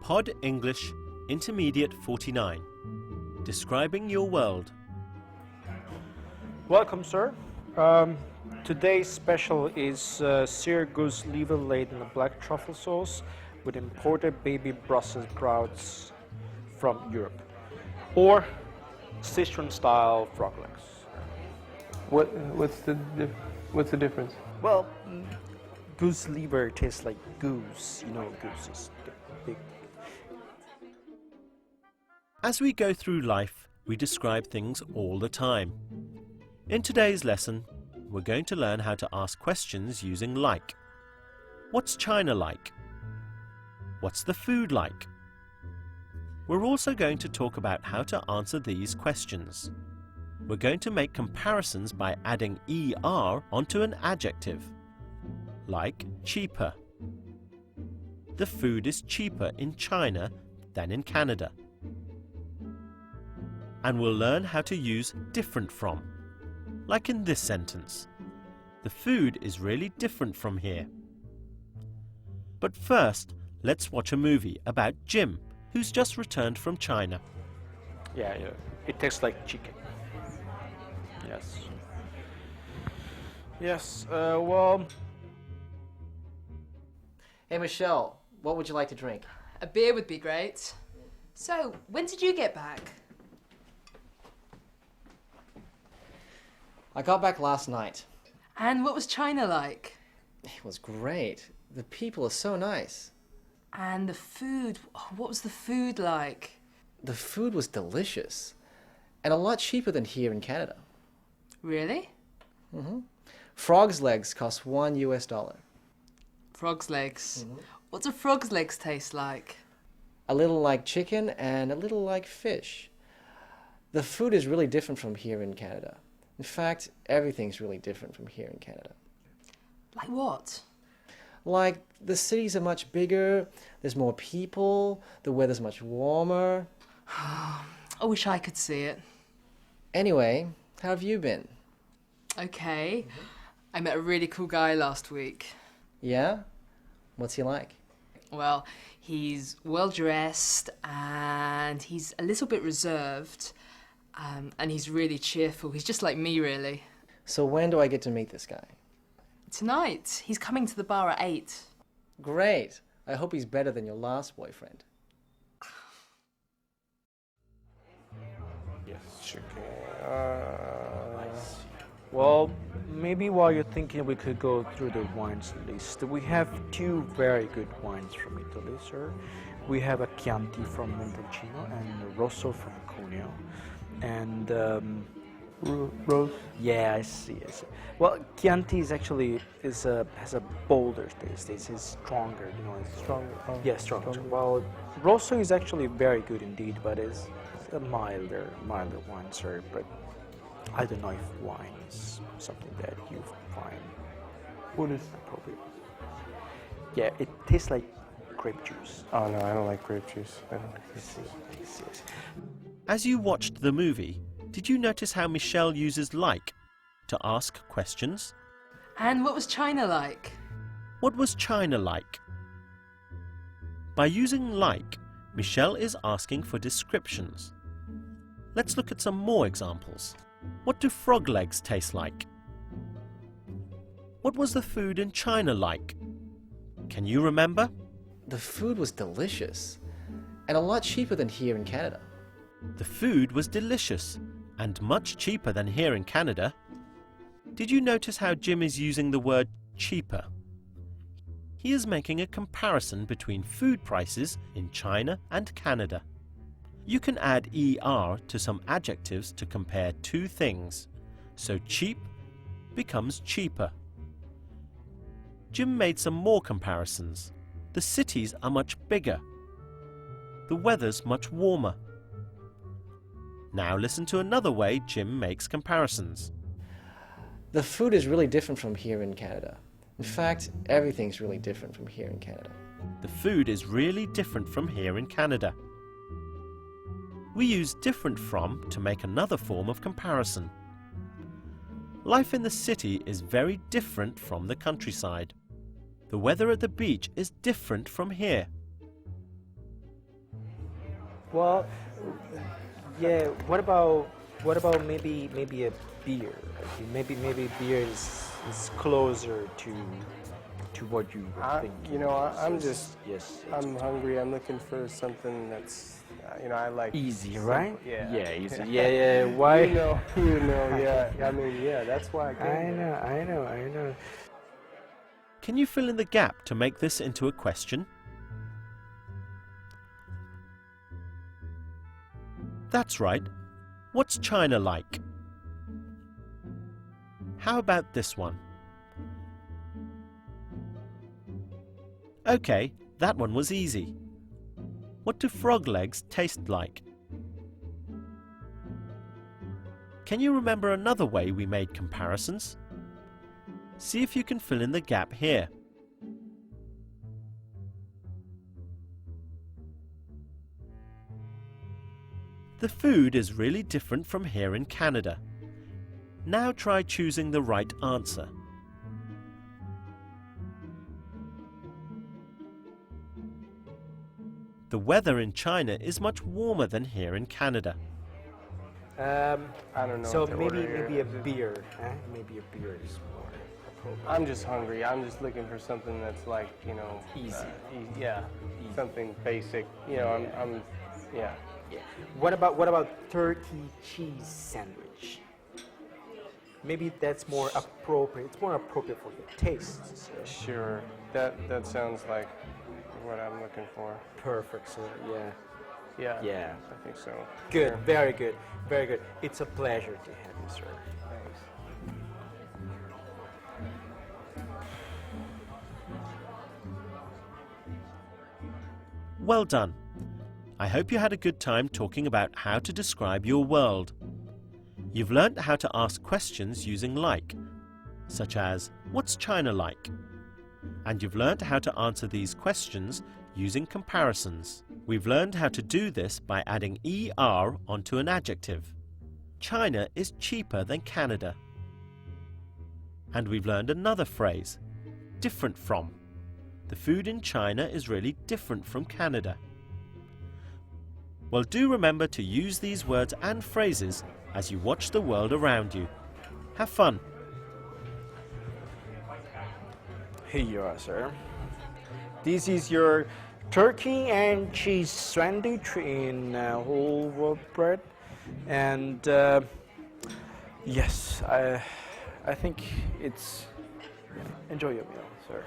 Pod English Intermediate 49. Describing your world. Welcome, sir. Today's special is seared goose liver laden in black truffle sauce with imported baby Brussels sprouts from Europe, or Sichuan-style frog legs. What's the difference? Well, goose liver tastes like goose. You know, goose is big. As we go through life, we describe things all the time. In today's lesson, we're going to learn how to ask questions using like. What's China like? What's the food like? We're also going to talk about how to answer these questions. We're going to make comparisons by adding ER onto an adjective, like cheaper. The food is cheaper in China than in Canada. And we'll learn how to use different from, like in this sentence. The food is really different from here. But first, let's watch a movie about Jim, who's just returned from China. Yeah, it tastes like chicken. Yes. Yes, well... Hey Michelle, what would you like to drink? A beer would be great. So, when did you get back? I got back last night. And what was China like? It was great. The people are so nice. And the food, what was the food like? The food was delicious and a lot cheaper than here in Canada. Really? Frog's legs cost $1. Frog's legs. What do frog's legs taste like? A little like chicken and a little like fish. The food is really different from here in Canada. In fact, everything's really different from here in Canada. Like what? Like, the cities are much bigger, there's more people, the weather's much warmer. I wish I could see it. Anyway, how have you been? Okay. I met a really cool guy last week. Yeah? What's he like? Well, he's well dressed and he's a little bit reserved. And he's really cheerful. He's just like me, really. So when do I get to meet this guy? Tonight. He's coming to the bar at 8. Great. I hope he's better than your last boyfriend. Yes, chicken. Well, maybe while you're thinking, we could go through the wines list. We have 2 very good wines from Italy, sir. We have a Chianti from Montalcino and a Rosso from Cuneo. And Rose? yeah, I see. Well, Chianti is actually has a bolder taste. It's stronger, you know. It's Stronger. Oh, yeah, stronger. Well, Rosso is actually very good indeed, but it's a milder wine, sir. But I don't know if wine is something that you find What is? appropriate. Yeah, it tastes like grape juice. Oh no, I don't like grape juice. I don't. I see. As you watched the movie, did you notice how Michelle uses like to ask questions? And what was China like? What was China like? By using like, Michelle is asking for descriptions. Let's look at some more examples. What do frog legs taste like? What was the food in China like? Can you remember? The food was delicious and a lot cheaper than here in Canada. The food was delicious and much cheaper than here in Canada. Did you notice how Jim is using the word cheaper? He is making a comparison between food prices in China and Canada. You can add ER to some adjectives to compare 2 things, so cheap becomes cheaper. Jim made some more comparisons. The cities are much bigger. The weather's much warmer. Now listen to another way Jim makes comparisons. The food is really different from here in Canada. In fact, everything's really different from here in Canada. The food is really different from here in Canada. We use different from to make another form of comparison. Life in the city is very different from the countryside. The weather at the beach is different from here. Well, yeah. What about maybe a beer? Okay, maybe beer is closer to what you were thinking. You know, I'm just, yes. I'm hungry. I'm looking for something that's, you know, I like Easy, simple- right? Yeah. Yeah, easy. Yeah. Why? You know. Yeah. I mean, yeah. That's why I came. I know. Can you fill in the gap to make this into a question? That's right. What's China like? How about this one? Okay, that one was easy. What do frog legs taste like? Can you remember another way we made comparisons? See if you can fill in the gap here. The food is really different from here in Canada. Now try choosing the right answer. The weather in China is much warmer than here in Canada. I don't know. So what to order here. maybe a beer. Maybe a beer is more appropriate. I'm just hungry. I'm just looking for something that's like, you know, Easy. Yeah. Something basic. You know, I'm yeah. Yeah. What about turkey cheese sandwich? Maybe that's more appropriate. It's more appropriate for your tastes. Sure. That sounds like what I'm looking for. Perfect, sir. Yeah. Yeah. Yeah. I think so. Good. Sure. Very good. Very good. It's a pleasure to have you, sir. Thanks. Well done. I hope you had a good time talking about how to describe your world. You've learnt how to ask questions using like, such as, what's China like? And you've learnt how to answer these questions using comparisons. We've learned how to do this by adding ER onto an adjective. China is cheaper than Canada. And we've learned another phrase, different from. The food in China is really different from Canada. Well, do remember to use these words and phrases as you watch the world around you. Have fun! Here you are, sir. This is your turkey and cheese sandwich in whole wheat bread, and yes, I think it's enjoy your meal, sir.